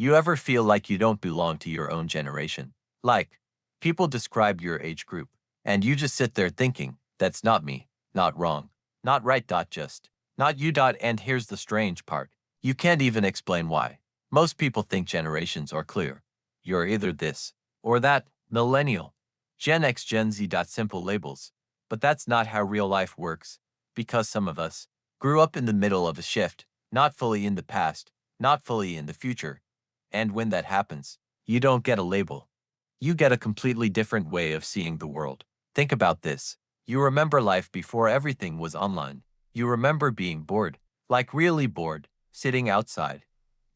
You ever feel like you don't belong to your own generation? Like, people describe your age group, and you just sit there thinking, that's not me, not wrong, not right. Just, not you. And here's the strange part. You can't even explain why. Most people think generations are clear. You're either this or that, millennial, Gen X, Gen Z. Simple labels. But that's not how real life works, because some of us grew up in the middle of a shift, not fully in the past, not fully in the future. And when that happens, you don't get a label. You get a completely different way of seeing the world. Think about this. You remember life before everything was online. You remember being bored, like really bored, sitting outside,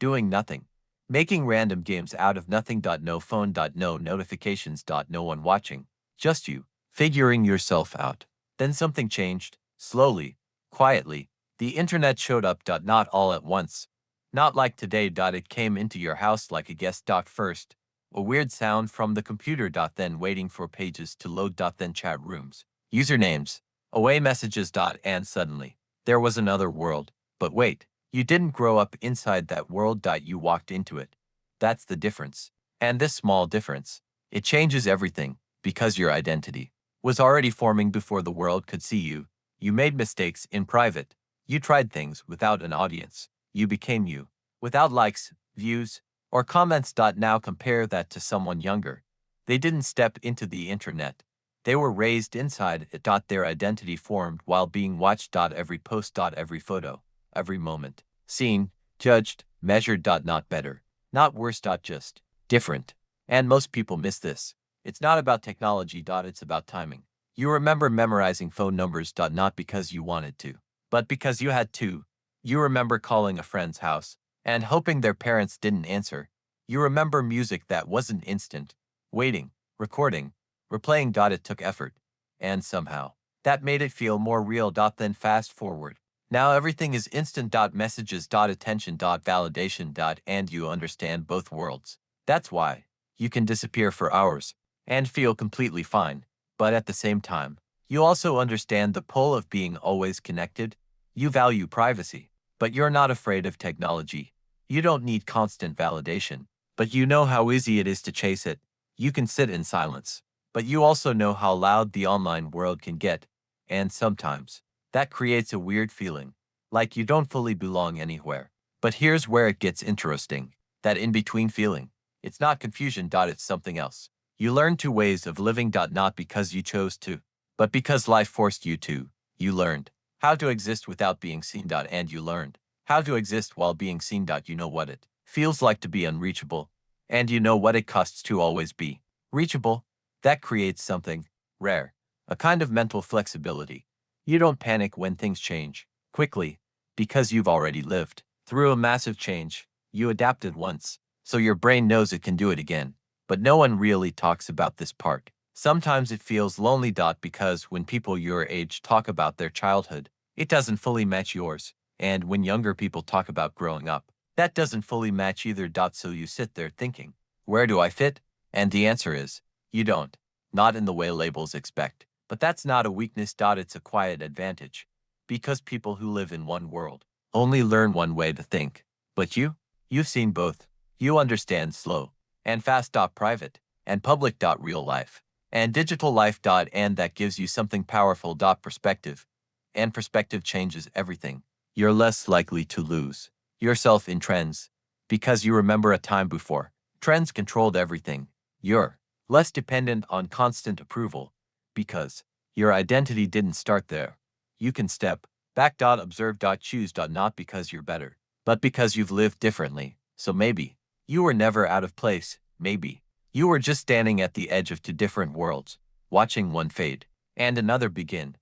doing nothing, making random games out of nothing. No phone. No notifications. No one watching. Just you, figuring yourself out. Then something changed, slowly, quietly. The internet showed up. Not all at once. Not like today. It came into your house like a guest. First, a weird sound from the computer. Then waiting for pages to load. Then chat rooms, usernames, away messages. And suddenly, there was another world. But wait, you didn't grow up inside that world. You walked into it. That's the difference. And this small difference, it changes everything, because your identity was already forming before the world could see you. You made mistakes in private. You tried things without an audience. You became you, without likes, views, or comments. Now compare that to someone younger. They didn't step into the internet. They were raised inside it. Their identity formed while being watched. Every post. Every photo, every moment, seen, judged, measured. Not better, not worse. Just different. And most people miss this. It's not about technology. It's about timing. You remember memorizing phone numbers. Not because you wanted to, but because you had to. You remember calling a friend's house and hoping their parents didn't answer. You remember music that wasn't instant, waiting, recording, replaying. It took effort, and somehow, that made it feel more real. Then fast forward. Now everything is instant. Messages. Attention. Validation. And you understand both worlds. That's why you can disappear for hours and feel completely fine. But at the same time, you also understand the pull of being always connected. You value privacy, but you're not afraid of technology. You don't need constant validation, but you know how easy it is to chase it. You can sit in silence, but you also know how loud the online world can get. And sometimes, that creates a weird feeling, like you don't fully belong anywhere. But here's where it gets interesting. That in-between feeling. It's not confusion. It's something else. You learn two ways of living. Not because you chose to, but because life forced you to. You learned how to exist without being seen. And you learned how to exist while being seen. You know what it feels like to be unreachable, and you know what it costs to always be reachable. That creates something rare, a kind of mental flexibility. You don't panic when things change quickly because you've already lived through a massive change. You adapted once, so your brain knows it can do it again. But no one really talks about this part. Sometimes it feels lonely. Because when people your age talk about their childhood, it doesn't fully match yours. And when younger people talk about growing up, that doesn't fully match either. So you sit there thinking, where do I fit? And the answer is, you don't. Not in the way labels expect. But that's not a weakness. It's a quiet advantage. Because people who live in one world only learn one way to think. But you've seen both. You understand slow and fast. Private and public. Real life and digital life. And that gives you something powerful. Perspective. And perspective changes everything. You're less likely to lose yourself in trends because you remember a time before trends controlled everything. You're less dependent on constant approval because your identity didn't start there. You can step back. Observe. Choose. Not because you're better, but because you've lived differently. So maybe you were never out of place. Maybe you were just standing at the edge of two different worlds, watching one fade and another begin.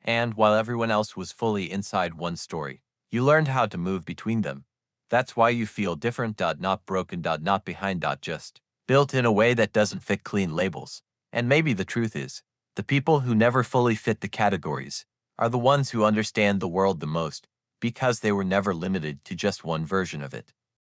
And while everyone else was fully inside one story, you learned how to move between them. That's why you feel different. Not broken. Not behind. Just built in a way that doesn't fit clean labels. And maybe the truth is, the people who never fully fit the categories are the ones who understand the world the most, because they were never limited to just one version of it.